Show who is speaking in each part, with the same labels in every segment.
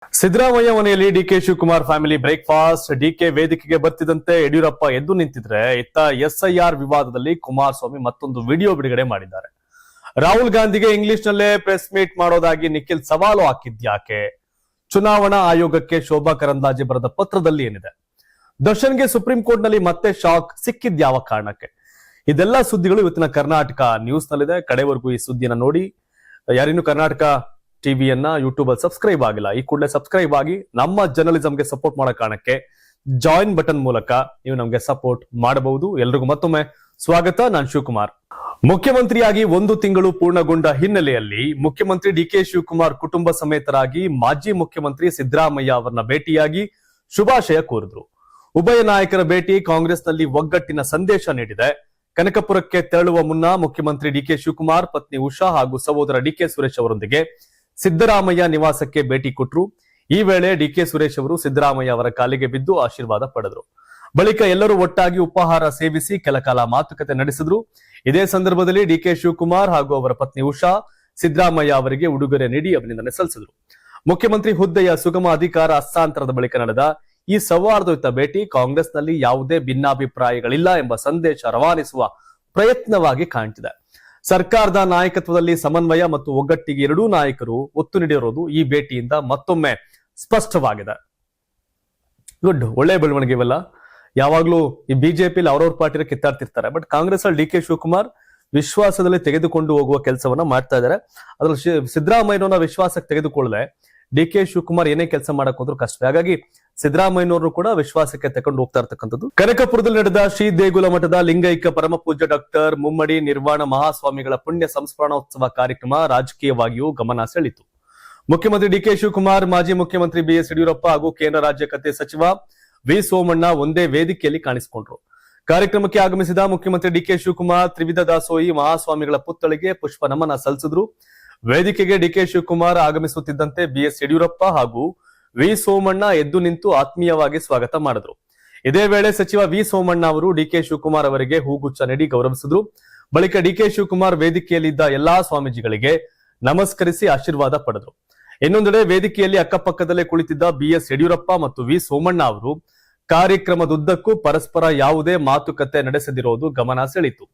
Speaker 1: ಸಿದ್ದರಾಮಯ್ಯ ಮನೆಯಲ್ಲಿ DK Shivakumar family breakfast. DK ವೇದಿಕೆಗೆ ಬರ್ತಿದ್ದಂತೆ ಯಡಿಯೂರಪ್ಪ ಎದ್ದು ನಿಂತಿದ್ರೆ ಇತ್ತ ಎಸ್ಐಆರ್ ವಿವಾದದಲ್ಲಿ ಕುಮಾರಸ್ವಾಮಿ ಮತ್ತೊಂದು ವಿಡಿಯೋ ಬಿಡುಗಡೆ ಮಾಡಿದ್ದಾರೆ. ರಾಹುಲ್ ಗಾಂಧಿಗೆ ಇಂಗ್ಲಿಷ್ ನಲ್ಲೇ ಪ್ರೆಸ್ ಮೀಟ್ ಮಾಡೋದಾಗಿ ನಿಖಿಲ್ ಸವಾಲು ಹಾಕಿದ್ಯಾಕೆ? ಚುನಾವಣಾ ಆಯೋಗಕ್ಕೆ ಶೋಭಾ ಕರಂದ್ಲಾಜೆ ಬರೆದ ಪತ್ರದಲ್ಲಿ ಏನಿದೆ? ದರ್ಶನ್ಗೆ ಸುಪ್ರೀಂ ಕೋರ್ಟ್ ನಲ್ಲಿ ಮತ್ತೆ ಶಾಕ್ ಸಿಕ್ಕಿದ್ಯಾವ ಕಾರಣಕ್ಕೆ? ಇದೆಲ್ಲ ಸುದ್ದಿಗಳು ಇವತ್ತಿನ ಕರ್ನಾಟಕ ನ್ಯೂಸ್ ನಲ್ಲಿದೆ. ಕಡೆವರೆಗೂ ಈ ಸುದ್ದಿಯನ್ನ ನೋಡಿ. ಯಾರಿನ್ನು ಕರ್ನಾಟಕ ಟಿವಿಯನ್ನ ಯೂಟ್ಯೂಬ್ ಅಲ್ಲಿ ಸಬ್ಸ್ಕ್ರೈಬ್ ಆಗಿಲ್ಲ, ಈ ಕೂಡಲೇ ಸಬ್ಸ್ಕ್ರೈಬ್ ಆಗಿ ನಮ್ಮ ಜರ್ನಲಿಸಂಗೆ ಸಪೋರ್ಟ್ ಮಾಡೋ ಕಾರಣಕ್ಕೆ ಜಾಯಿನ್ ಬಟನ್ ಮೂಲಕ ನೀವು ನಮಗೆ ಸಪೋರ್ಟ್ ಮಾಡಬಹುದು. ಎಲ್ರಿಗೂ ಮತ್ತೊಮ್ಮೆ ಸ್ವಾಗತ. ನಾನು ಶಿವಕುಮಾರ್. ಮುಖ್ಯಮಂತ್ರಿಯಾಗಿ 1 ತಿಂಗಳು ಪೂರ್ಣಗೊಂಡ ಹಿನ್ನೆಲೆಯಲ್ಲಿ ಮುಖ್ಯಮಂತ್ರಿ ಡಿಕೆ ಶಿವಕುಮಾರ್ ಕುಟುಂಬ ಸಮೇತರಾಗಿ ಮಾಜಿ ಮುಖ್ಯಮಂತ್ರಿ ಸಿದ್ದರಾಮಯ್ಯ ಅವರನ್ನ ಭೇಟಿಯಾಗಿ ಶುಭಾಶಯ ಕೋರಿದ್ರು. ಉಭಯ ನಾಯಕರ ಭೇಟಿ ಕಾಂಗ್ರೆಸ್ನಲ್ಲಿ ಒಗ್ಗಟ್ಟಿನ ಸಂದೇಶ ನೀಡಿದೆ. ಕನಕಪುರಕ್ಕೆ ತೆರಳುವ ಮುನ್ನ ಮುಖ್ಯಮಂತ್ರಿ ಡಿಕೆ ಶಿವಕುಮಾರ್ ಪತ್ನಿ ಉಷಾ ಹಾಗೂ ಸಹೋದರ ಡಿಕೆ ಸುರೇಶ್ ಅವರೊಂದಿಗೆ ಸಿದ್ದರಾಮಯ್ಯ ನಿವಾಸಕ್ಕೆ ಭೇಟಿ ಕೊಟ್ಟರು. ಈ ವೇಳೆ ಡಿಕೆ ಸುರೇಶ್ ಅವರು ಸಿದ್ದರಾಮಯ್ಯ ಅವರ ಕಾಲಿಗೆ ಬಿದ್ದು ಆಶೀರ್ವಾದ ಪಡೆದರು. ಬಳಿಕ ಎಲ್ಲರೂ ಒಟ್ಟಾಗಿ ಉಪಹಾರ ಸೇವಿಸಿ ಕೆಲಕಾಲ ಮಾತುಕತೆ ನಡೆಸಿದ್ರು. ಇದೇ ಸಂದರ್ಭದಲ್ಲಿ ಡಿಕೆ ಶಿವಕುಮಾರ್ ಹಾಗೂ ಅವರ ಪತ್ನಿ ಉಷಾ ಸಿದ್ದರಾಮಯ್ಯ ಅವರಿಗೆ ಉಡುಗೊರೆ ನೀಡಿ ಅಭಿನಂದನೆ ಸಲ್ಲಿಸಿದರು. ಮುಖ್ಯಮಂತ್ರಿ ಹುದ್ದೆಯ ಸುಗಮ ಅಧಿಕಾರ ಹಸ್ತಾಂತರದ ಬಳಿಕ ನಡೆದ ಈ ಸೌಹಾರ್ದಯುತ ಭೇಟಿ ಕಾಂಗ್ರೆಸ್ನಲ್ಲಿ ಯಾವುದೇ ಭಿನ್ನಾಭಿಪ್ರಾಯಗಳಿಲ್ಲ ಎಂಬ ಸಂದೇಶ ರವಾನಿಸುವ ಪ್ರಯತ್ನವಾಗಿ ಕಾಣ್ತಿದೆ. ಸರ್ಕಾರದ ನಾಯಕತ್ವದಲ್ಲಿ ಸಮನ್ವಯ ಮತ್ತು ಒಗ್ಗಟ್ಟಿಗೆ ಎರಡೂ ನಾಯಕರು ಒತ್ತು ನೀಡಿರುವುದು ಈ ಭೇಟಿಯಿಂದ ಮತ್ತೊಮ್ಮೆ ಸ್ಪಷ್ಟವಾಗಿದೆ. ಗುಡ್, ಒಳ್ಳೆ ಬೆಳವಣಿಗೆ ಇವೆಲ್ಲ. ಯಾವಾಗ್ಲೂ ಈ ಬಿಜೆಪಿಲಿ ಅವ್ರವ್ರ ಪಾರ್ಟಿನ ಕಿತ್ತಾಡ್ತಿರ್ತಾರೆ, ಬಟ್ ಕಾಂಗ್ರೆಸ್ ಅಲ್ಲಿ ಡಿಕೆ ಶಿವಕುಮಾರ್ ವಿಶ್ವಾಸದಲ್ಲಿ ತೆಗೆದುಕೊಂಡು ಹೋಗುವ ಕೆಲಸವನ್ನ ಮಾಡ್ತಾ ಇದ್ದಾರೆ. ಅದ್ರಲ್ಲಿ ಸಿದ್ದರಾಮಯ್ಯನವರ ವಿಶ್ವಾಸಕ್ಕೆ ತೆಗೆದುಕೊಳ್ಳದೆ ಡಿಕೆ ಶಿವಕುಮಾರ್ ಏನೇ ಕೆಲಸ ಮಾಡಕ್ ಹೋದ್ರು ಕಷ್ಟವೇ. ಹಾಗಾಗಿ ಸಿದ್ದರಾಮಯ್ಯನವರು ಕೂಡ ವಿಶ್ವಾಸಕ್ಕೆ ತಗೊಂಡು ಹೋಗ್ತಾ ಇರ್ತಕ್ಕಂಥದ್ದು. ಕನಕಪುರದಲ್ಲಿ ನಡೆದ ಶ್ರೀ ದೇಗುಲ ಮಠದ ಲಿಂಗೈಕ್ಯ ಪರಮ ಪೂಜ್ಯ ಡಾಕ್ಟರ್ ಮುಮ್ಮಡಿ ನಿರ್ವಾಣ ಮಹಾಸ್ವಾಮಿಗಳ ಪುಣ್ಯ ಸಂಸ್ಮರಣೋತ್ಸವ ಕಾರ್ಯಕ್ರಮ ರಾಜಕೀಯವಾಗಿಯೂ ಗಮನ ಸೆಳೆಯಿತು. ಮುಖ್ಯಮಂತ್ರಿ ಡಿಕೆ ಶಿವಕುಮಾರ್, ಮಾಜಿ ಮುಖ್ಯಮಂತ್ರಿ ಬಿಎಸ್ ಯಡಿಯೂರಪ್ಪ ಹಾಗೂ ಕೇಂದ್ರ ರಾಜ್ಯ ಖಾತೆ ಸಚಿವ ವಿ ಸೋಮಣ್ಣ ಒಂದೇ ವೇದಿಕೆಯಲ್ಲಿ ಕಾಣಿಸಿಕೊಂಡ್ರು. ಕಾರ್ಯಕ್ರಮಕ್ಕೆ ಆಗಮಿಸಿದ ಮುಖ್ಯಮಂತ್ರಿ ಡಿಕೆ ಶಿವಕುಮಾರ್ ತ್ರಿವಿಧ ದಾಸೋಹಿ ಮಹಾಸ್ವಾಮಿಗಳ ಪುತ್ಥಳಿಗೆ ಪುಷ್ಪ ನಮನ ಸಲ್ಲಿಸಿದ್ರು. ವೇದಿಕೆಗೆ ಡಿಕೆ ಶಿವಕುಮಾರ್ ಆಗಮಿಸುತ್ತಿದ್ದಂತೆ ಬಿಎಸ್ ಯಡಿಯೂರಪ್ಪ ಹಾಗೂ ವಿ ಸೋಮಣ್ಣ ಎದ್ದು ನಿಂತು ಆತ್ಮೀಯವಾಗಿ ಸ್ವಾಗತ ಮಾಡಿದ್ರು. ಇದೇ ವೇಳೆ ಸಚಿವ ವಿ ಸೋಮಣ್ಣ ಅವರು ಡಿಕೆ ಶಿವಕುಮಾರ್ ಅವರಿಗೆ ಹೂಗುಚ್ಛ ನೀಡಿ ಗೌರವಿಸಿದ್ರು. ಬಳಿಕ ಡಿಕೆ ಶಿವಕುಮಾರ್ ವೇದಿಕೆಯಲ್ಲಿದ್ದ ಎಲ್ಲಾ ಸ್ವಾಮೀಜಿಗಳಿಗೆ ನಮಸ್ಕರಿಸಿ ಆಶೀರ್ವಾದ ಪಡೆದ್ರು. ಇನ್ನೊಂದೆಡೆ ವೇದಿಕೆಯಲ್ಲಿ ಅಕ್ಕಪಕ್ಕದಲ್ಲೇ ಕುಳಿತಿದ್ದ ಬಿಎಸ್ ಯಡಿಯೂರಪ್ಪ ಮತ್ತು ವಿ ಸೋಮಣ್ಣ ಅವರು ಕಾರ್ಯಕ್ರಮದುದ್ದಕ್ಕೂ ಪರಸ್ಪರ ಯಾವುದೇ ಮಾತುಕತೆ ನಡೆಸದಿರೋದು ಗಮನ ಸೆಳೆಯಿತು.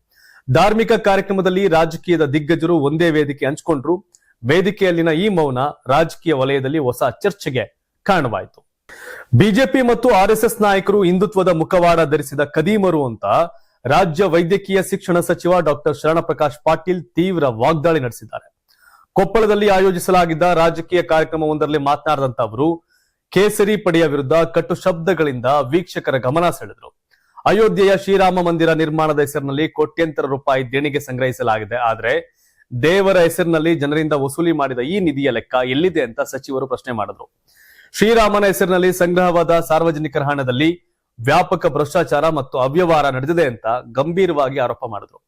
Speaker 1: ಧಾರ್ಮಿಕ ಕಾರ್ಯಕ್ರಮದಲ್ಲಿ ರಾಜಕೀಯದ ದಿಗ್ಗಜರು ಒಂದೇ ವೇದಿಕೆ ಹಂಚಿಕೊಂಡ್ರು. ವೇದಿಕೆಯಲ್ಲಿನ ಈ ಮೌನ ರಾಜಕೀಯ ವಲಯದಲ್ಲಿ ಹೊಸ ಚರ್ಚೆಗೆ ಕಾರಣವಾಯಿತು. ಬಿಜೆಪಿ ಮತ್ತು ಆರ್ಎಸ್ಎಸ್ ನಾಯಕರು ಹಿಂದುತ್ವದ ಮುಖವಾಡ ಧರಿಸಿದ ಕದೀಮರು ಅಂತ ರಾಜ್ಯ ವೈದ್ಯಕೀಯ ಶಿಕ್ಷಣ ಸಚಿವ ಡಾಕ್ಟರ್ ಶರಣಪ್ರಕಾಶ್ ಪಾಟೀಲ್ ತೀವ್ರ ವಾಗ್ದಾಳಿ ನಡೆಸಿದ್ದಾರೆ. ಕೊಪ್ಪಳದಲ್ಲಿ ಆಯೋಜಿಸಲಾಗಿದ್ದ ರಾಜಕೀಯ ಕಾರ್ಯಕ್ರಮವೊಂದರಲ್ಲಿ ಮಾತನಾಡಿದಂತ ಅವರು ಕೇಸರಿ ಪಡೆಯ ವಿರುದ್ಧ ಕಟ್ಟು ಶಬ್ದಗಳಿಂದ ವೀಕ್ಷಕರ ಗಮನ ಸೆಳೆದರು. ಅಯೋಧ್ಯೆಯ ಶ್ರೀರಾಮ ಮಂದಿರ ನಿರ್ಮಾಣದ ಹೆಸರಿನಲ್ಲಿ ಕೋಟ್ಯಂತರ ರೂಪಾಯಿ ದೇಣಿಗೆ ಸಂಗ್ರಹಿಸಲಾಗಿದೆ, ಆದರೆ ದೇವರ ಹೆಸರಿನಲ್ಲಿ ಜನರಿಂದ ವಸೂಲಿ ಮಾಡಿದ ಈ ನಿಧಿಯ ಲೆಕ್ಕ ಎಲ್ಲಿದೆ ಅಂತ ಸಚಿವರು ಪ್ರಶ್ನೆ ಮಾಡಿದ್ರು. ಶ್ರೀರಾಮನ ಹೆಸರಿನಲ್ಲಿ ಸಂಗ್ರಹವಾದ ಸಾರ್ವಜನಿಕರ ಹಣದಲ್ಲಿ ವ್ಯಾಪಕ ಭ್ರಷ್ಟಾಚಾರ ಮತ್ತು ಅವ್ಯವಹಾರ ನಡೆದಿದೆ ಅಂತ ಗಂಭೀರವಾಗಿ ಆರೋಪ ಮಾಡಿದ್ರು.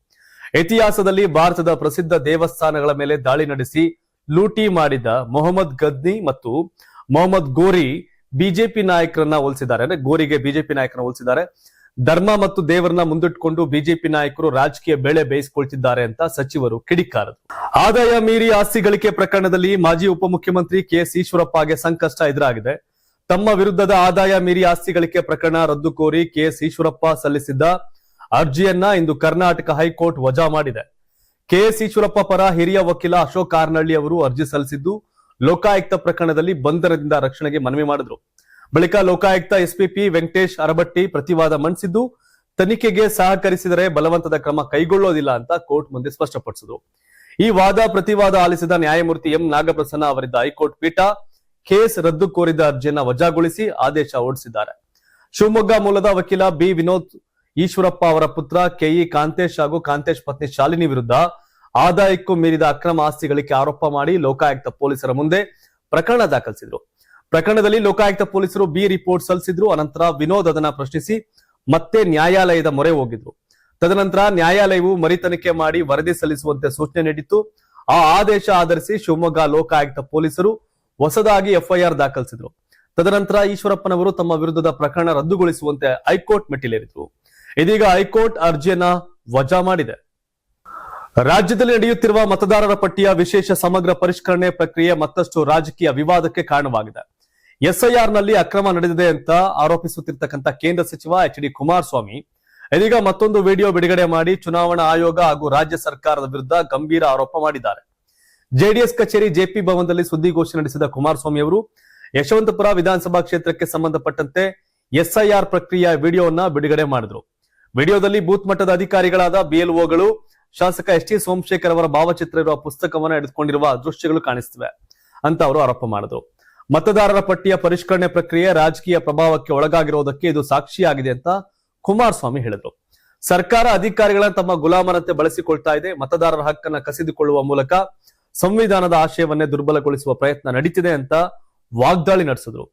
Speaker 1: ಇತಿಹಾಸದಲ್ಲಿ ಭಾರತದ ಪ್ರಸಿದ್ಧ ದೇವಸ್ಥಾನಗಳ ಮೇಲೆ ದಾಳಿ ನಡೆಸಿ ಲೂಟಿ ಮಾಡಿದ ಮೊಹಮ್ಮದ್ ಗಜ್ನಿ ಮತ್ತು ಮೊಹಮ್ಮದ್ ಗೋರಿ ಬಿಜೆಪಿ ನಾಯಕರನ್ನ ಹೋಲಿಸಿದ್ದಾರೆ. ಅಂದ್ರೆ ಗೋರಿಗೆ ಬಿಜೆಪಿ ನಾಯಕರನ್ನ ಹೋಲಿಸಿದ್ದಾರೆ. ಧರ್ಮ ಮತ್ತು ದೇವರನ್ನ ಮುಂದಿಟ್ಟುಕೊಂಡು ಬಿಜೆಪಿ ನಾಯಕರು ರಾಜಕೀಯ ಬೇಳೆ ಬೇಯಿಸಿಕೊಳ್ತಿದ್ದಾರೆ ಅಂತ ಸಚಿವರು ಕಿಡಿಕಾರರು. ಆದಾಯ ಮೀರಿ ಆಸ್ತಿ ಗಳಿಕೆ ಪ್ರಕರಣದಲ್ಲಿ ಮಾಜಿ ಉಪಮುಖ್ಯಮಂತ್ರಿ ಕೆಎಸ್ ಈಶ್ವರಪ್ಪಗೆ ಸಂಕಷ್ಟ ಎದುರಾಗಿದೆ. ತಮ್ಮ ವಿರುದ್ಧದ ಆದಾಯ ಮೀರಿ ಆಸ್ತಿ ಗಳಿಕೆ ಪ್ರಕರಣ ರದ್ದು ಕೋರಿ ಕೆಎಸ್ ಈಶ್ವರಪ್ಪ ಸಲ್ಲಿಸಿದ್ದ ಅರ್ಜಿಯನ್ನ ಇಂದು ಕರ್ನಾಟಕ ಹೈಕೋರ್ಟ್ ವಜಾ ಮಾಡಿದೆ. ಕೆಎಸ್ ಈಶ್ವರಪ್ಪ ಪರ ಹಿರಿಯ ವಕೀಲ ಅಶೋಕ್ ಕಾರ್ನಳ್ಳಿ ಅವರು ಅರ್ಜಿ ಸಲ್ಲಿಸಿದ್ದು ಲೋಕಾಯುಕ್ತ ಪ್ರಕರಣದಲ್ಲಿ ಬಂಧನದಿಂದ ರಕ್ಷಣೆಗೆ ಮನವಿ ಮಾಡಿದ್ರು. ಬಳಿಕ ಲೋಕಾಯುಕ್ತ ಎಸ್ಪಿಪಿ ವೆಂಕಟೇಶ್ ಅರಬಟ್ಟಿ ಪ್ರತಿವಾದ ಮಂಡಿಸಿದ್ದು ತನಿಖೆಗೆ ಸಹಕರಿಸಿದರೆ ಬಲವಂತದ ಕ್ರಮ ಕೈಗೊಳ್ಳೋದಿಲ್ಲ ಅಂತ ಕೋರ್ಟ್ ಮುಂದೆ ಸ್ಪಷ್ಟಪಡಿಸಿದ್ರು. ಈ ವಾದ ಪ್ರತಿವಾದ ಆಲಿಸಿದ ನ್ಯಾಯಮೂರ್ತಿ ಎಂ ನಾಗಪ್ರಸನ್ನ ಅವರಿದ್ದ ಹೈಕೋರ್ಟ್ ಪೀಠ ಕೇಸ್ ರದ್ದು ಕೋರಿದ ಅರ್ಜಿಯನ್ನ ವಜಾಗೊಳಿಸಿ ಆದೇಶ ಹೊರಡಿಸಿದ್ದಾರೆ. ಶಿವಮೊಗ್ಗ ಮೂಲದ ವಕೀಲ ಬಿ ವಿನೋದ್ ಈಶ್ವರಪ್ಪ ಅವರ ಪುತ್ರ ಕೆಇ ಕಾಂತೇಶ್ ಹಾಗೂ ಕಾಂತೇಶ್ ಪತ್ನಿ ಶಾಲಿನಿ ವಿರುದ್ಧ ಆದಾಯಕ್ಕೂ ಮೀರಿದ ಅಕ್ರಮ ಆಸ್ತಿ ಗಳಿಕೆ ಆರೋಪ ಮಾಡಿ ಲೋಕಾಯುಕ್ತ ಪೊಲೀಸರ ಮುಂದೆ ಪ್ರಕರಣ ದಾಖಲಿಸಿದ್ರು. ಪ್ರಕರಣದಲ್ಲಿ ಲೋಕಾಯುಕ್ತ ಪೊಲೀಸರು ಬಿ ರಿಪೋರ್ಟ್ ಸಲ್ಲಿಸಿದ್ರು. ಅನಂತರ ವಿನೋದ್ ಅದನ್ನ ಪ್ರಶ್ನಿಸಿ ಮತ್ತೆ ನ್ಯಾಯಾಲಯದ ಮೊರೆ ಹೋಗಿದ್ರು. ತದನಂತರ ನ್ಯಾಯಾಲಯವು ಮರಿತನಿಖೆ ಮಾಡಿ ವರದಿ ಸಲ್ಲಿಸುವಂತೆ ಸೂಚನೆ ನೀಡಿತ್ತು. ಆ ಆದೇಶ ಆಧರಿಸಿ ಶಿವಮೊಗ್ಗ ಲೋಕಾಯುಕ್ತ ಪೊಲೀಸರು ಹೊಸದಾಗಿ ಎಫ್ಐಆರ್ ದಾಖಲಿಸಿದ್ರು. ತದನಂತರ ಈಶ್ವರಪ್ಪನವರು ತಮ್ಮ ವಿರುದ್ಧದ ಪ್ರಕರಣ ರದ್ದುಗೊಳಿಸುವಂತೆ ಹೈಕೋರ್ಟ್ ಮೆಟ್ಟಿಲೇರಿದ್ರು. ಇದೀಗ ಹೈಕೋರ್ಟ್ ಅರ್ಜಿಯನ್ನ ವಜಾ ಮಾಡಿದೆ. ರಾಜ್ಯದಲ್ಲಿ ನಡೆಯುತ್ತಿರುವ ಮತದಾರರ ಪಟ್ಟಿಯ ವಿಶೇಷ ಸಮಗ್ರ ಪರಿಷ್ಕರಣೆ ಪ್ರಕ್ರಿಯೆ ಮತ್ತಷ್ಟು ರಾಜಕೀಯ ವಿವಾದಕ್ಕೆ ಕಾರಣವಾಗಿದೆ. ಎಸ್ಐಆರ್ ನಲ್ಲಿ ಅಕ್ರಮ ನಡೆದಿದೆ ಅಂತ ಆರೋಪಿಸುತ್ತಿರ್ತಕ್ಕಂಥ ಕೇಂದ್ರ ಸಚಿವ ಎಚ್ ಡಿ ಕುಮಾರಸ್ವಾಮಿ ಇದೀಗ ಮತ್ತೊಂದು ವಿಡಿಯೋ ಬಿಡುಗಡೆ ಮಾಡಿ ಚುನಾವಣಾ ಆಯೋಗ ಹಾಗೂ ರಾಜ್ಯ ಸರ್ಕಾರದ ವಿರುದ್ಧ ಗಂಭೀರ ಆರೋಪ ಮಾಡಿದ್ದಾರೆ. ಜೆಡಿಎಸ್ ಕಚೇರಿ ಜೆಪಿ ಭವನದಲ್ಲಿ ಸುದ್ದಿಗೋಷ್ಠಿ ನಡೆಸಿದ ಕುಮಾರಸ್ವಾಮಿ ಅವರು ಯಶವಂತಪುರ ವಿಧಾನಸಭಾ ಕ್ಷೇತ್ರಕ್ಕೆ ಸಂಬಂಧಪಟ್ಟಂತೆ ಎಸ್ಐಆರ್ ಪ್ರಕ್ರಿಯೆಯ ವಿಡಿಯೋವನ್ನ ಬಿಡುಗಡೆ ಮಾಡಿದ್ರು. ವಿಡಿಯೋದಲ್ಲಿ ಬೂತ್ ಮಟ್ಟದ ಅಧಿಕಾರಿಗಳಾದ ಬಿಎಲ್ಒಗಳು, ಶಾಸಕ ಎಸ್ ಟಿ ಸೋಮಶೇಖರ್ ಅವರ ಭಾವಚಿತ್ರ ಇರುವ ಪುಸ್ತಕವನ್ನು ಹಿಡಿದುಕೊಂಡಿರುವ ದೃಶ್ಯಗಳು ಕಾಣಿಸುತ್ತಿವೆ ಅಂತ ಅವರು ಆರೋಪ ಮಾಡಿದ್ರು. ಮತದಾರರ ಪಟ್ಟಿಯ ಪರಿಷ್ಕರಣೆ ಪ್ರಕ್ರಿಯೆ ರಾಜಕೀಯ ಪ್ರಭಾವಕ್ಕೆ ಒಳಗಾಗಿರುವುದಕ್ಕೆ ಇದು ಸಾಕ್ಷಿಯಾಗಿದೆ ಅಂತ ಕುಮಾರಸ್ವಾಮಿ ಹೇಳಿದ್ರು. ಸರ್ಕಾರ ಅಧಿಕಾರಿಗಳನ್ನ ತಮ್ಮ ಗುಲಾಮರಂತೆ ಬಳಸಿಕೊಳ್ತಾ ಇದೆ. ಮತದಾರರ ಹಕ್ಕನ್ನ ಕಸಿದುಕೊಳ್ಳುವ ಮೂಲಕ ಸಂವಿಧಾನದ ಆಶಯವನ್ನೇ ದುರ್ಬಲಗೊಳಿಸುವ ಪ್ರಯತ್ನ ನಡೀತಿದೆ ಅಂತ ವಾಗ್ದಾಳಿ ನಡೆಸಿದ್ರು.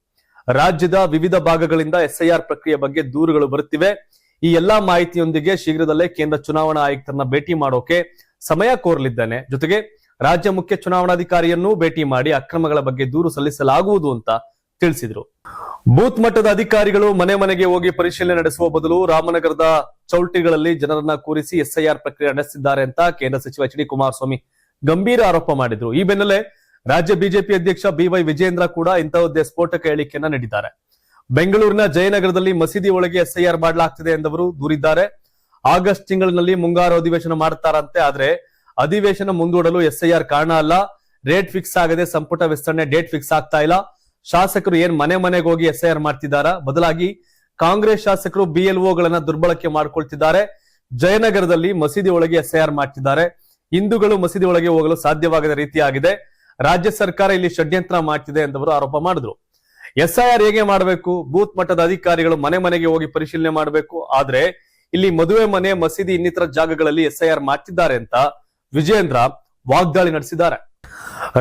Speaker 1: ರಾಜ್ಯದ ವಿವಿಧ ಭಾಗಗಳಿಂದ ಎಸ್ಐಆರ್ ಪ್ರಕ್ರಿಯೆ ಬಗ್ಗೆ ದೂರುಗಳು ಬರುತ್ತಿವೆ. ಈ ಎಲ್ಲಾ ಮಾಹಿತಿಯೊಂದಿಗೆ ಶೀಘ್ರದಲ್ಲೇ ಕೇಂದ್ರ ಚುನಾವಣಾ ಆಯುಕ್ತರನ್ನ ಭೇಟಿ ಮಾಡೋಕೆ ಸಮಯ ಕೋರಲಿದ್ದೇನೆ. ಜೊತೆಗೆ ರಾಜ್ಯ ಮುಖ್ಯ ಚುನಾವಣಾಧಿಕಾರಿಯನ್ನೂ ಭೇಟಿ ಮಾಡಿ ಅಕ್ರಮಗಳ ಬಗ್ಗೆ ದೂರು ಸಲ್ಲಿಸಲಾಗುವುದು ಅಂತ ತಿಳಿಸಿದ್ರು. ಬೂತ್ ಮಟ್ಟದ ಅಧಿಕಾರಿಗಳು ಮನೆ ಮನೆಗೆ ಹೋಗಿ ಪರಿಶೀಲನೆ ನಡೆಸುವ ಬದಲು ರಾಮನಗರದ ಚೌಲ್ಟಿಗಳಲ್ಲಿ ಜನರನ್ನ ಕೂರಿಸಿ ಎಸ್ಐಆರ್ ಪ್ರಕ್ರಿಯೆ ನಡೆಸಿದ್ದಾರೆ ಅಂತ ಕೇಂದ್ರ ಸಚಿವ ಎಚ್ ಡಿ ಕುಮಾರಸ್ವಾಮಿ ಗಂಭೀರ ಆರೋಪ ಮಾಡಿದ್ರು. ಈ ಬೆನ್ನಲ್ಲೇ ರಾಜ್ಯ ಬಿಜೆಪಿ ಅಧ್ಯಕ್ಷ ಬಿವೈ ವಿಜಯೇಂದ್ರ ಕೂಡ ಇಂತಹದ್ದೇ ಸ್ಫೋಟಕ ಹೇಳಿಕೆಯನ್ನ ನೀಡಿದ್ದಾರೆ. ಬೆಂಗಳೂರಿನ ಜಯನಗರದಲ್ಲಿ ಮಸೀದಿ ಒಳಗೆ ಎಸ್ಐಆರ್ ಮಾಡಲಾಗ್ತಿದೆ ಎಂದವರು ದೂರಿದ್ದಾರೆ. ಆಗಸ್ಟ್ ತಿಂಗಳಿನಲ್ಲಿ ಮುಂಗಾರು ಅಧಿವೇಶನ ಮಾಡ್ತಾರಂತೆ. ಆದ್ರೆ ಅಧಿವೇಶನ ಮುಂದೂಡಲು ಎಸ್ಐಆರ್ ಕಾರಣ ಅಲ್ಲ. ರೇಟ್ ಫಿಕ್ಸ್ ಆಗದೆ ಸಂಪುಟ ವಿಸ್ತರಣೆ ಡೇಟ್ ಫಿಕ್ಸ್ ಆಗ್ತಾ ಇಲ್ಲ. ಶಾಸಕರು ಏನ್ ಮನೆ ಮನೆಗೆ ಹೋಗಿ ಎಸ್ಐಆರ್ ಮಾಡ್ತಿದ್ದಾರಾ? ಬದಲಾಗಿ ಕಾಂಗ್ರೆಸ್ ಶಾಸಕರು ಬಿಎಲ್ಒಗಳನ್ನ ದುರ್ಬಳಕೆ ಮಾಡ್ಕೊಳ್ತಿದ್ದಾರೆ. ಜಯನಗರದಲ್ಲಿ ಮಸೀದಿ ಒಳಗೆ ಎಸ್ಐಆರ್ ಮಾಡ್ತಿದ್ದಾರೆ. ಹಿಂದೂಗಳು ಮಸೀದಿ ಒಳಗೆ ಹೋಗಲು ಸಾಧ್ಯವಾಗದ ರೀತಿಯಾಗಿದೆ. ರಾಜ್ಯ ಸರ್ಕಾರ ಇಲ್ಲಿ ಷಡ್ಯಂತ್ರ ಮಾಡ್ತಿದೆ ಎಂದವರು ಆರೋಪ ಮಾಡಿದ್ರು. ಎಸ್ಐಆರ್ ಹೇಗೆ ಮಾಡಬೇಕು? ಬೂತ್ ಮಟ್ಟದ ಅಧಿಕಾರಿಗಳು ಮನೆ ಮನೆಗೆ ಹೋಗಿ ಪರಿಶೀಲನೆ ಮಾಡಬೇಕು. ಆದ್ರೆ ಇಲ್ಲಿ ಮದುವೆ ಮನೆ, ಮಸೀದಿ ಇನ್ನಿತರ ಜಾಗಗಳಲ್ಲಿ ಎಸ್ಐಆರ್ ಮಾಡ್ತಿದ್ದಾರೆ ಅಂತ ವಿಜಯೇಂದ್ರ ವಾಗ್ದಾಳಿ ನಡೆಸಿದ್ದಾರೆ.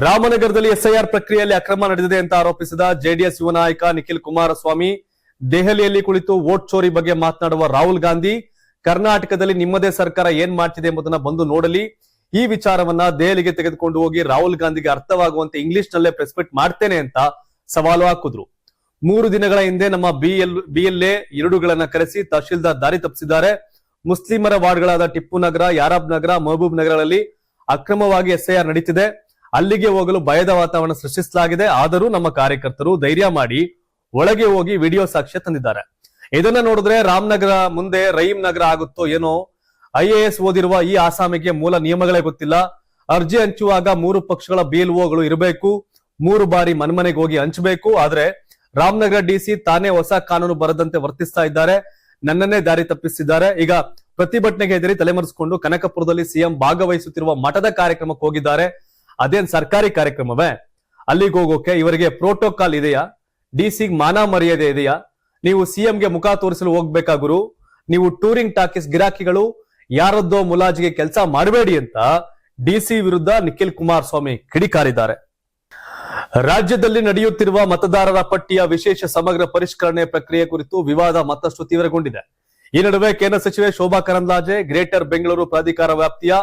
Speaker 1: ರಾಮನಗರದಲ್ಲಿ ಎಸ್ಐಆರ್ ಪ್ರಕ್ರಿಯೆಯಲ್ಲಿ ಅಕ್ರಮ ನಡೆದಿದೆ ಅಂತ ಆರೋಪಿಸಿದ ಜೆಡಿಎಸ್ ಯುವ ನಾಯಕ ನಿಖಿಲ್ ಕುಮಾರಸ್ವಾಮಿ ದೆಹಲಿಯಲ್ಲಿ ಕುಳಿತು ವೋಟ್ ಚೋರಿ ಬಗ್ಗೆ ಮಾತನಾಡುವ ರಾಹುಲ್ ಗಾಂಧಿ ಕರ್ನಾಟಕದಲ್ಲಿ ನಿಮ್ಮದೇ ಸರ್ಕಾರ ಏನ್ ಮಾಡ್ತಿದೆ ಎಂಬುದನ್ನ ಬಂದು ನೋಡಲಿ. ಈ ವಿಚಾರವನ್ನ ದೆಹಲಿಗೆ ತೆಗೆದುಕೊಂಡು ಹೋಗಿ ರಾಹುಲ್ ಗಾಂಧಿಗೆ ಅರ್ಥವಾಗುವಂತೆ ಇಂಗ್ಲಿಷ್ ನಲ್ಲೇ ಪ್ರೆಸ್ ಮೀಟ್ ಮಾಡ್ತೇನೆ ಅಂತ ಸವಾಲು ಹಾಕಿದ್ರು. 3 ದಿನಗಳ ಹಿಂದೆ ನಮ್ಮ ಬಿಎಲ್ಎ ಎರಡುಗಳನ್ನ ಕರೆಸಿ ತಹಶೀಲ್ದಾರ್ ದಾರಿ ತಪ್ಪಿಸಿದ್ದಾರೆ. ಮುಸ್ಲಿಮರ ವಾರ್ಡ್ಗಳಾದ ಟಿಪ್ಪು ನಗರ, ಯಾರಬ್ ನಗರ, ಮಹಬೂಬ್ ನಗರಗಳಲ್ಲಿ ಅಕ್ರಮವಾಗಿ ಎಸ್ಐಆರ್ ನಡೀತಿದೆ. ಅಲ್ಲಿಗೆ ಹೋಗಲು ಭಯದ ವಾತಾವರಣ ಸೃಷ್ಟಿಸಲಾಗಿದೆ. ಆದರೂ ನಮ್ಮ ಕಾರ್ಯಕರ್ತರು ಧೈರ್ಯ ಮಾಡಿ ಒಳಗೆ ಹೋಗಿ ವಿಡಿಯೋ ಸಾಕ್ಷ್ಯ ತಂದಿದ್ದಾರೆ. ಇದನ್ನ ನೋಡಿದ್ರೆ ರಾಮನಗರ ಮುಂದೆ ರಹೀಂ ನಗರ ಆಗುತ್ತೋ ಏನೋ. IAS ಓದಿರುವ ಈ ಆಸಾಮಿಗೆ ಮೂಲ ನಿಯಮಗಳೇ ಗೊತ್ತಿಲ್ಲ. ಅರ್ಜಿ ಹಂಚುವಾಗ 3 ಪಕ್ಷಗಳ ಬಿಎಲ್ಒಗಳು ಇರಬೇಕು. 3 ಬಾರಿ ಮನೆಮನೆಗೆ ಹೋಗಿ ಹಂಚಬೇಕು. ಆದ್ರೆ ರಾಮನಗರ ಡಿಸಿ ತಾನೇ ಹೊಸ ಕಾನೂನು ಬರದಂತೆ ವರ್ತಿಸ್ತಾ ಇದ್ದಾರೆ. ನನ್ನನ್ನೇ ದಾರಿ ತಪ್ಪಿಸಿದ್ದಾರೆ. ಈಗ ಪ್ರತಿಭಟನೆಗೆ ಹೆದರಿ ತಲೆಮರೆಸಿಕೊಂಡು ಕನಕಪುರದಲ್ಲಿ ಸಿಎಂ ಭಾಗವಹಿಸುತ್ತಿರುವ ಮಠದ ಕಾರ್ಯಕ್ರಮಕ್ಕೆ ಹೋಗಿದ್ದಾರೆ. ಅದೇನ್ ಸರ್ಕಾರಿ ಕಾರ್ಯಕ್ರಮವೇ? ಅಲ್ಲಿಗೆ ಹೋಗೋಕೆ ಇವರಿಗೆ ಪ್ರೋಟೋಕಾಲ್ ಇದೆಯಾ? ಡಿಸಿಗೆ ಮಾನ ಮರ್ಯಾದೆ ಇದೆಯಾ? ನೀವು ಸಿಎಂಗೆ ಮುಖ ತೋರಿಸಲು ಹೋಗ್ಬೇಕಾ ಗುರು? ನೀವು ಟೂರಿಂಗ್ ಟಾಕೀಸ್ ಗಿರಾಕಿಗಳು, ಯಾರದ್ದೋ ಮುಲಾಜಿಗೆ ಕೆಲಸ ಮಾಡಬೇಡಿ ಅಂತ ಡಿಸಿ ವಿರುದ್ಧ ನಿಖಿಲ್ ಕುಮಾರಸ್ವಾಮಿ ಕಿಡಿಕಾರಿದ್ದಾರೆ. ರಾಜ್ಯದಲ್ಲಿ ನಡೆಯುತ್ತಿರುವ ಮತದಾರರ ಪಟ್ಟಿಯ ವಿಶೇಷ ಸಮಗ್ರ ಪರಿಷ್ಕರಣೆ ಪ್ರಕ್ರಿಯೆ ಕುರಿತು ವಿವಾದ ಮತ್ತಷ್ಟು ತೀವ್ರಗೊಂಡಿದೆ. ಈ ನಡುವೆ ಕೇಂದ್ರ ಸಚಿವೆ ಶೋಭಾ ಕರಂದ್ಲಾಜೆ ಗ್ರೇಟರ್ ಬೆಂಗಳೂರು ಪ್ರಾಧಿಕಾರ ವ್ಯಾಪ್ತಿಯ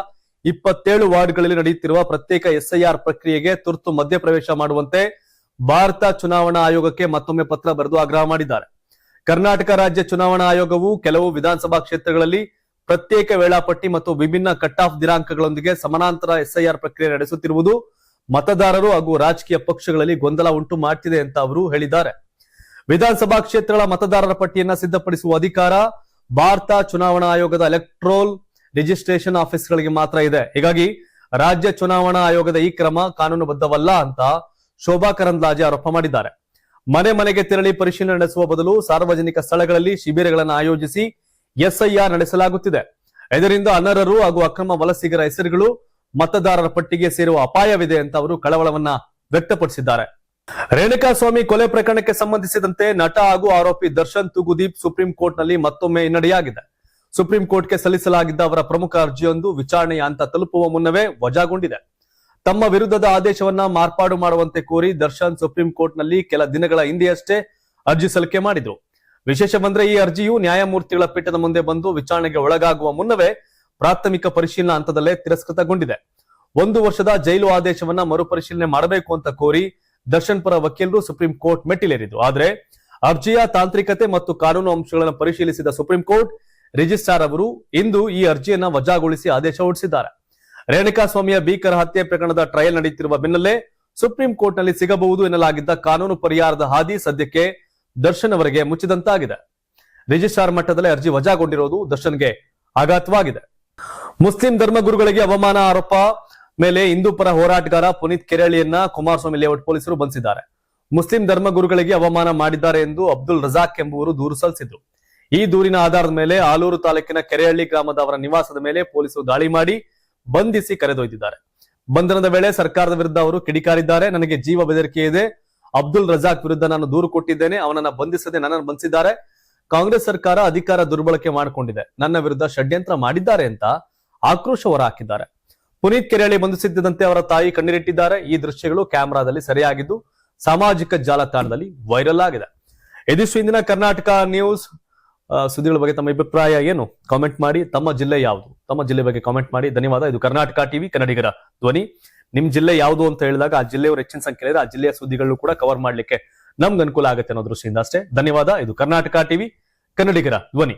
Speaker 1: 27 ವಾರ್ಡ್ಗಳಲ್ಲಿ ನಡೆಯುತ್ತಿರುವ ಪ್ರತ್ಯೇಕ ಎಸ್ಐಆರ್ ಪ್ರಕ್ರಿಯೆಗೆ ತುರ್ತು ಮಧ್ಯಪ್ರವೇಶ ಮಾಡುವಂತೆ ಭಾರತ ಚುನಾವಣಾ ಆಯೋಗಕ್ಕೆ ಮತ್ತೊಮ್ಮೆ ಪತ್ರ ಬರೆದು ಆಗ್ರಹ ಮಾಡಿದ್ದಾರೆ. ಕರ್ನಾಟಕ ರಾಜ್ಯ ಚುನಾವಣಾ ಆಯೋಗವು ಕೆಲವು ವಿಧಾನಸಭಾ ಕ್ಷೇತ್ರಗಳಲ್ಲಿ ಪ್ರತ್ಯೇಕ ವೇಳಾಪಟ್ಟಿ ಮತ್ತು ವಿಭಿನ್ನ ಕಟ್ ಆಫ್ ದಿನಾಂಕಗಳೊಂದಿಗೆ ಸಮಾನಾಂತರ ಎಸ್ಐಆರ್ ಪ್ರಕ್ರಿಯೆ ನಡೆಸುತ್ತಿರುವುದು ಮತದಾರರು ಹಾಗೂ ರಾಜಕೀಯ ಪಕ್ಷಗಳಲ್ಲಿ ಗೊಂದಲ ಉಂಟು ಮಾಡ್ತಿದೆ ಅಂತ ಅವರು ಹೇಳಿದ್ದಾರೆ. ವಿಧಾನಸಭಾ ಕ್ಷೇತ್ರಗಳ ಮತದಾರರ ಪಟ್ಟಿಯನ್ನ ಸಿದ್ಧಪಡಿಸುವ ಅಧಿಕಾರ ಭಾರತ ಚುನಾವಣಾ ಆಯೋಗದ ಎಲೆಕ್ಟ್ರೋಲ್ ರಿಜಿಸ್ಟ್ರೇಷನ್ ಆಫೀಸ್ಗಳಿಗೆ ಮಾತ್ರ ಇದೆ. ಹೀಗಾಗಿ ರಾಜ್ಯ ಚುನಾವಣಾ ಆಯೋಗದ ಈ ಕ್ರಮ ಕಾನೂನುಬದ್ಧವಲ್ಲ ಅಂತ ಶೋಭಾ ಕರಂದ್ಲಾಜೆ ಆರೋಪ ಮಾಡಿದ್ದಾರೆ. ಮನೆ ಮನೆಗೆ ತೆರಳಿ ಪರಿಶೀಲನೆ ನಡೆಸುವ ಬದಲು ಸಾರ್ವಜನಿಕ ಸ್ಥಳಗಳಲ್ಲಿ ಶಿಬಿರಗಳನ್ನು ಆಯೋಜಿಸಿ ಎಸ್ಐಆರ್ ನಡೆಸಲಾಗುತ್ತಿದೆ. ಇದರಿಂದ ಅನರ್ಹರು ಹಾಗೂ ಅಕ್ರಮ ವಲಸಿಗರ ಹೆಸರುಗಳು ಮತದಾರರ ಪಟ್ಟಿಗೆ ಸೇರುವ ಅಪಾಯವಿದೆ ಅಂತ ಅವರು ಕಳವಳವನ್ನ ವ್ಯಕ್ತಪಡಿಸಿದ್ದಾರೆ. ರೇಣುಕಾಸ್ವಾಮಿ ಕೊಲೆ ಪ್ರಕರಣಕ್ಕೆ ಸಂಬಂಧಿಸಿದಂತೆ ನಟ ಹಾಗೂ ಆರೋಪಿ ದರ್ಶನ್ ತೂಗುದೀಪ್ ಸುಪ್ರೀಂ ಕೋರ್ಟ್ ನಲ್ಲಿ ಮತ್ತೊಮ್ಮೆ ಹಿನ್ನಡೆಯಾಗಿದೆ. ಸುಪ್ರೀಂ ಕೋರ್ಟ್ಗೆ ಸಲ್ಲಿಸಲಾಗಿದ್ದ ಅವರ ಪ್ರಮುಖ ಅರ್ಜಿಯೊಂದು ವಿಚಾರಣೆಯ ಹಂತ ತಲುಪುವ ಮುನ್ನವೇ ವಜಾಗೊಂಡಿದೆ. ತಮ್ಮ ವಿರುದ್ಧದ ಆದೇಶವನ್ನ ಮಾರ್ಪಾಡು ಮಾಡುವಂತೆ ಕೋರಿ ದರ್ಶನ್ ಸುಪ್ರೀಂ ಕೋರ್ಟ್ ನಲ್ಲಿ ಕೆಲ ದಿನಗಳ ಹಿಂದೆಯಷ್ಟೇ ಅರ್ಜಿ ಸಲ್ಲಿಕೆ ಮಾಡಿದ್ರು. ವಿಶೇಷವೆಂದರೆ ಈ ಅರ್ಜಿಯು ನ್ಯಾಯಮೂರ್ತಿಗಳ ಪೀಠದ ಮುಂದೆ ಬಂದು ವಿಚಾರಣೆಗೆ ಒಳಗಾಗುವ ಮುನ್ನವೇ ಪ್ರಾಥಮಿಕ ಪರಿಶೀಲನಾ ಹಂತದಲ್ಲೇ ತಿರಸ್ಕೃತಗೊಂಡಿದೆ. 1 ವರ್ಷದ ಜೈಲು ಆದೇಶವನ್ನ ಮರುಪರಿಶೀಲನೆ ಮಾಡಬೇಕು ಅಂತ ಕೋರಿ ದರ್ಶನ್ ಪರ ವಕೀಲರು ಸುಪ್ರೀಂ ಕೋರ್ಟ್ ಮೆಟ್ಟಿಲೇರಿದ್ರು. ಆದ್ರೆ ಅರ್ಜಿಯ ತಾಂತ್ರಿಕತೆ ಮತ್ತು ಕಾನೂನು ಅಂಶಗಳನ್ನು ಪರಿಶೀಲಿಸಿದ ಸುಪ್ರೀಂ ಕೋರ್ಟ್ ರಿಜಿಸ್ಟ್ರಾರ್ ಅವರು ಇಂದು ಈ ಅರ್ಜಿಯನ್ನ ವಜಾಗೊಳಿಸಿ ಆದೇಶ ಹೊರಡಿಸಿದ್ದಾರೆ. ರೇಣುಕಾಸ್ವಾಮಿಯ ಭೀಕರ ಹತ್ಯೆ ಪ್ರಕರಣದ ಟ್ರಯಲ್ ನಡೆಯುತ್ತಿರುವ ಬೆನ್ನಲ್ಲೇ ಸುಪ್ರೀಂ ಕೋರ್ಟ್ ನಲ್ಲಿ ಸಿಗಬಹುದು ಎನ್ನಲಾಗಿದ್ದ ಕಾನೂನು ಪರಿಹಾರದ ಹಾದಿ ಸದ್ಯಕ್ಕೆ ದರ್ಶನ್ ಅವರಿಗೆ ಮುಚ್ಚಿದಂತಾಗಿದೆ. ರಿಜಿಸ್ಟ್ರಾರ್ ಮಟ್ಟದಲ್ಲಿ ಅರ್ಜಿ ವಜಾಗೊಂಡಿರುವುದು ದರ್ಶನ್ಗೆ ಆಘಾತವಾಗಿದೆ. ಮುಸ್ಲಿಂ ಧರ್ಮಗುರುಗಳಿಗೆ ಅವಮಾನ ಆರೋಪ ಮೇಲೆ ಹಿಂದೂ ಪರ ಹೋರಾಟಗಾರ ಪುನೀತ್ ಕೆರಳಿಯನ್ನ ಕುಮಾರಸ್ವಾಮಿ ಲೇಔಟ್ ಪೊಲೀಸರು ಬಂಧಿಸಿದ್ದಾರೆ. ಮುಸ್ಲಿಂ ಧರ್ಮಗುರುಗಳಿಗೆ ಅವಮಾನ ಮಾಡಿದ್ದಾರೆ ಎಂದು ಅಬ್ದುಲ್ ರಜಾಕ್ ಎಂಬುವರು ದೂರು ಸಲ್ಲಿಸಿದ್ರು. ಈ ದೂರಿನ ಆಧಾರದ ಮೇಲೆ ಆಲೂರು ತಾಲೂಕಿನ ಕೆರೆಹಳ್ಳಿ ಗ್ರಾಮದ ಅವರ ನಿವಾಸದ ಮೇಲೆ ಪೊಲೀಸರು ದಾಳಿ ಮಾಡಿ ಬಂಧಿಸಿ ಕರೆದೊಯ್ದಿದ್ದಾರೆ. ಬಂಧನದ ವೇಳೆ ಸರ್ಕಾರದ ವಿರುದ್ಧ ಅವರು ಕಿಡಿಕಾರಿದ್ದಾರೆ. ನನಗೆ ಜೀವ ಬೆದರಿಕೆ ಇದೆ. ಅಬ್ದುಲ್ ರಜಾಕ್ ವಿರುದ್ಧ ನಾನು ದೂರು ಕೊಟ್ಟಿದ್ದೇನೆ. ಅವನನ್ನ ಬಂಧಿಸದೆ ನನ್ನನ್ನು ಬಂಧಿಸಿದ್ದಾರೆ. ಕಾಂಗ್ರೆಸ್ ಸರ್ಕಾರ ಅಧಿಕಾರ ದುರ್ಬಳಕೆ ಮಾಡಿಕೊಂಡಿದೆ. ನನ್ನ ವಿರುದ್ಧ ಷಡ್ಯಂತ್ರ ಮಾಡಿದ್ದಾರೆ ಅಂತ ಆಕ್ರೋಶ ಹೊರಹಾಕಿದ್ದಾರೆ. ಪುನೀತ್ ಕೆರೆಹಳ್ಳಿ ಬಂಧಿಸುತ್ತಿದ್ದಂತೆ ಅವರ ತಾಯಿ ಕಣ್ಣೀರಿಟ್ಟಿದ್ದಾರೆ. ಈ ದೃಶ್ಯಗಳು ಕ್ಯಾಮೆರಾದಲ್ಲಿ ಸೆರೆಯಾಗಿದ್ದು ಸಾಮಾಜಿಕ ಜಾಲತಾಣದಲ್ಲಿ ವೈರಲ್ ಆಗಿದೆ. ಇದಿಷ್ಟು ಇಂದಿನ ಕರ್ನಾಟಕ ನ್ಯೂಸ್ ಸುದ್ದಿಗಳ ಬಗ್ಗೆ ತಮ್ಮ ಅಭಿಪ್ರಾಯ ಏನು ಕಾಮೆಂಟ್ ಮಾಡಿ. ತಮ್ಮ ಜಿಲ್ಲೆ ಯಾವುದು, ತಮ್ಮ ಜಿಲ್ಲೆ ಬಗ್ಗೆ ಕಾಮೆಂಟ್ ಮಾಡಿ. ಧನ್ಯವಾದ. ಇದು ಕರ್ನಾಟಕ ಟಿವಿ, ಕನ್ನಡಿಗರ ಧ್ವನಿ. ನಿಮ್ ಜಿಲ್ಲೆ ಯಾವುದು ಅಂತ ಹೇಳಿದಾಗ ಆ ಜಿಲ್ಲೆಯವರು ಹೆಚ್ಚಿನ ಸಂಖ್ಯೆ ಆ ಜಿಲ್ಲೆಯ ಸುದ್ದಿಗಳನ್ನು ಕೂಡ ಕವರ್ ಮಾಡ್ಲಿಕ್ಕೆ ನಮ್ಗೆ ಅನುಕೂಲ ಆಗುತ್ತೆ ಅನ್ನೋ ದೃಷ್ಟಿಯಿಂದ ಅಷ್ಟೇ. ಧನ್ಯವಾದ. ಇದು ಕರ್ನಾಟಕ ಟಿವಿ, ಕನ್ನಡಿಗರ ಧ್ವನಿ.